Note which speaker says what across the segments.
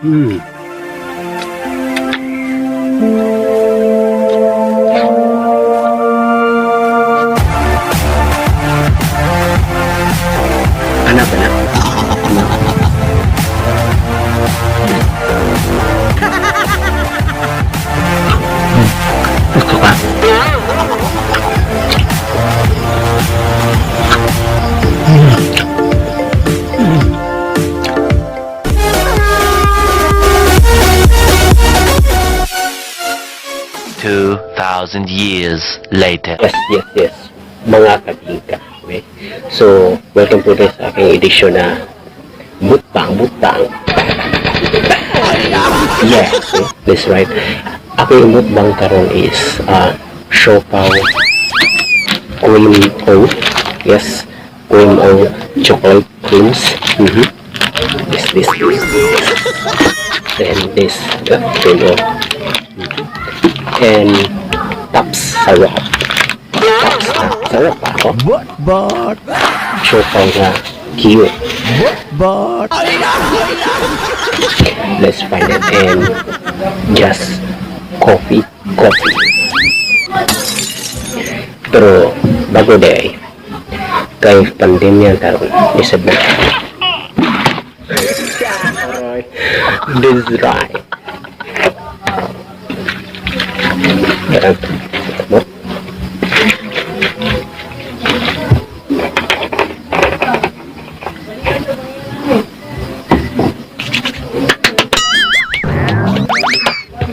Speaker 1: Hmm. Anak, anak. Gusto ka?
Speaker 2: 2,000 years later.
Speaker 1: Yes. Mga kabingka. Okay? So, welcome to this aking edisyon na Mukbang. Yeah, okay? That's right. Aking mukbang karon is siopaw cream o. Yes, cream o chocolate creams. This. Then this, cream o. And taps sarap. Sarap ako.
Speaker 3: But
Speaker 1: Siopaw na cute.
Speaker 3: but
Speaker 1: Let's find it. And just coffee. Pero bago day kay pandemya karon isip mo. This is right. Yan. Mo.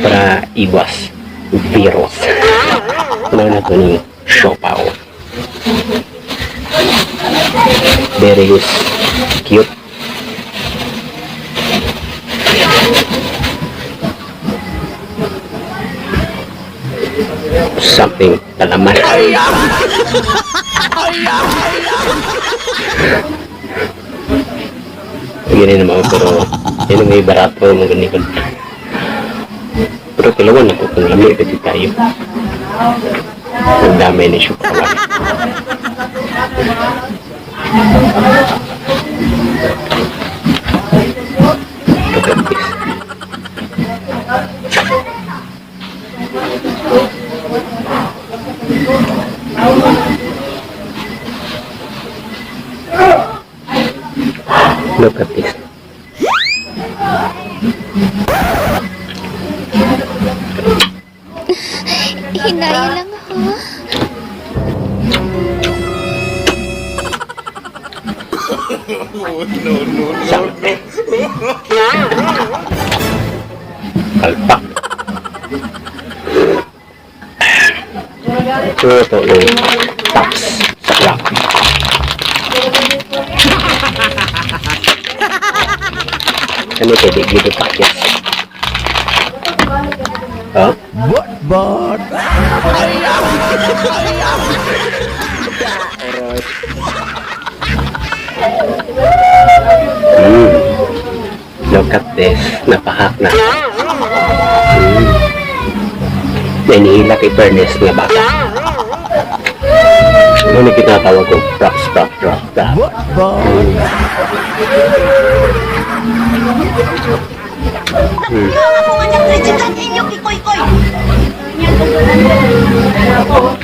Speaker 1: Para iwas virus. Ano na ito ni siopaw. Very cute. Something palaman. Ganyan naman pero yun may barato mga ganyan. Pero kailangan na po kung lamig kasi tayo. Ang dami na siya kawan. Look at this. Look at this.
Speaker 4: Hinaya lang ako.
Speaker 1: Something. Kalpak. Ito yung taps sa rock. Ano pwede dito takis? Huh?
Speaker 3: but
Speaker 1: Look at this. Napahak na. Nanihila kay Bernes nga bata. Ano na kinatawag ko? Props.
Speaker 3: but
Speaker 4: Ako nga nag-regitan inyong ikoy-koy.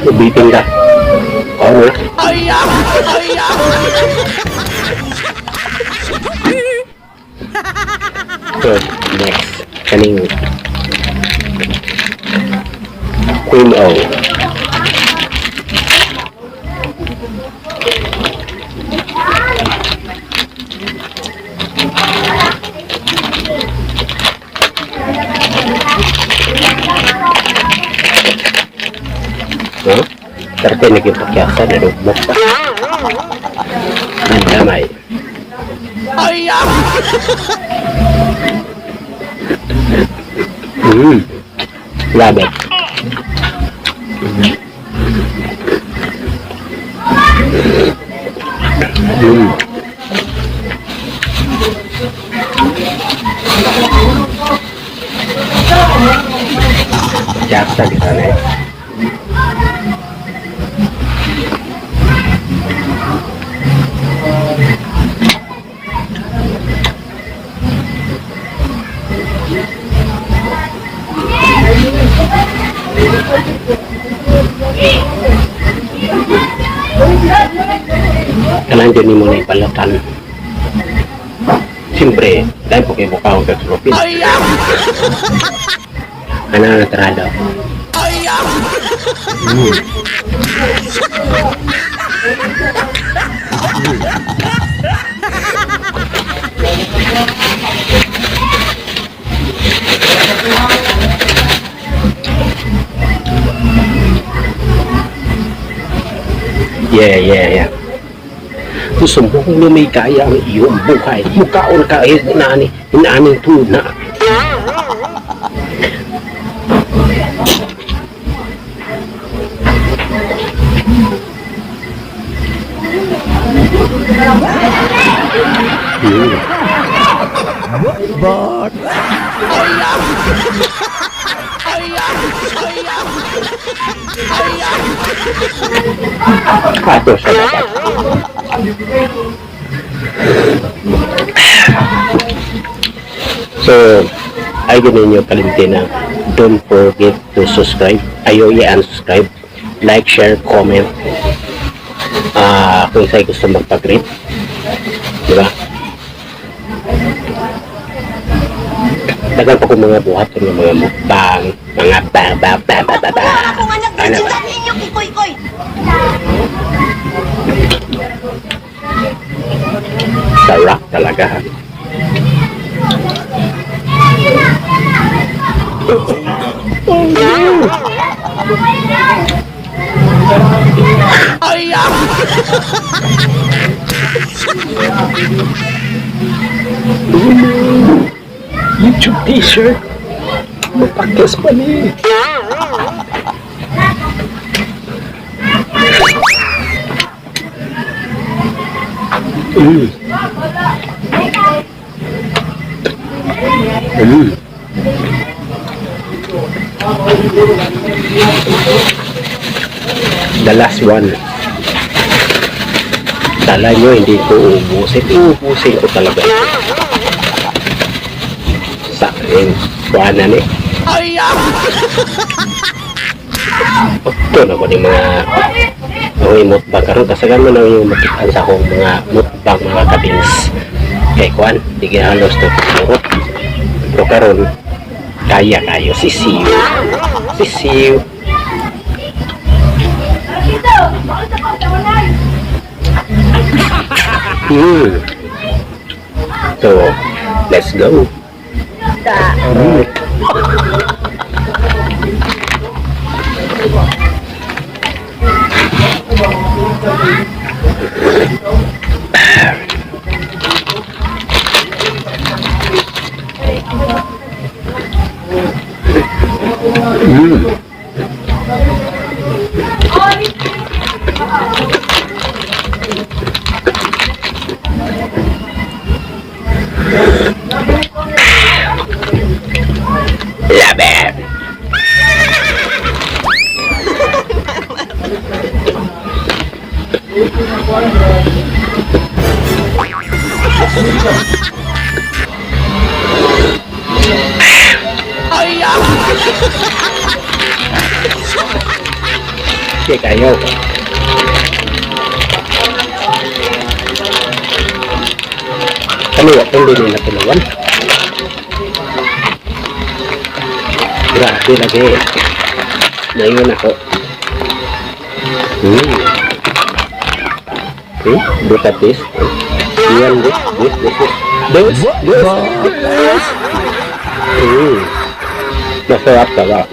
Speaker 1: Ubitin ka. Ano? Good. Next. Kaning Queen O. Huh? Tarte lagi pakyasan na rugmat pa. Ang damay. Love it. Jaksa di sana ya. pwede ni mo na ipalatan. Siyempre, dahil po kayo mukha akong katrupin. Ano na natarada? Yeah. Gusto mo kung lumikaya ang iyong buhay. Mukhaon kahit inaning tuna.
Speaker 3: But
Speaker 1: Ato sa dapat. So, ay ganun nyo kalimtin na don't forget to subscribe. Ayaw i-unsubscribe. Like, share, comment. Kung sa'yo gusto magpag-rate. Diba? Dagan pa kong mga buhat ng mga mukbang, mga
Speaker 4: Wala akong anak na dyan inyong ikoy-koy.
Speaker 1: Sarap talaga. YouTube t-shirt. Mapakas pa ni. The last one. Kala nyo hindi ko ubusin. Ubusin ko talaga. Sa akin. Kuhanan eh. Ito na ko yung mga mukbang karon kasagan mo na yung makitaan sa akong mga mukbang mga kabins. Kay kuhan, di halos to pagsurot. Pero karon kaya kayo. Sisiw. So, let's go. Love it. Oke kayo. Kami waktu din na tuluan. Grabe lagi. Ngayon ako. Look at this. Yan, this. Masarap talaga.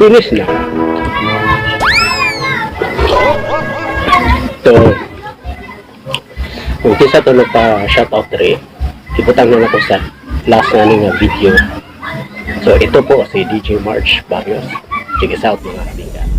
Speaker 1: Finish na. So, kung kisa ito nagpa-shoutout rin, ibutang na ako sa last na nga video. So ito po si DJ March Barrios. Check us out mga kabingka.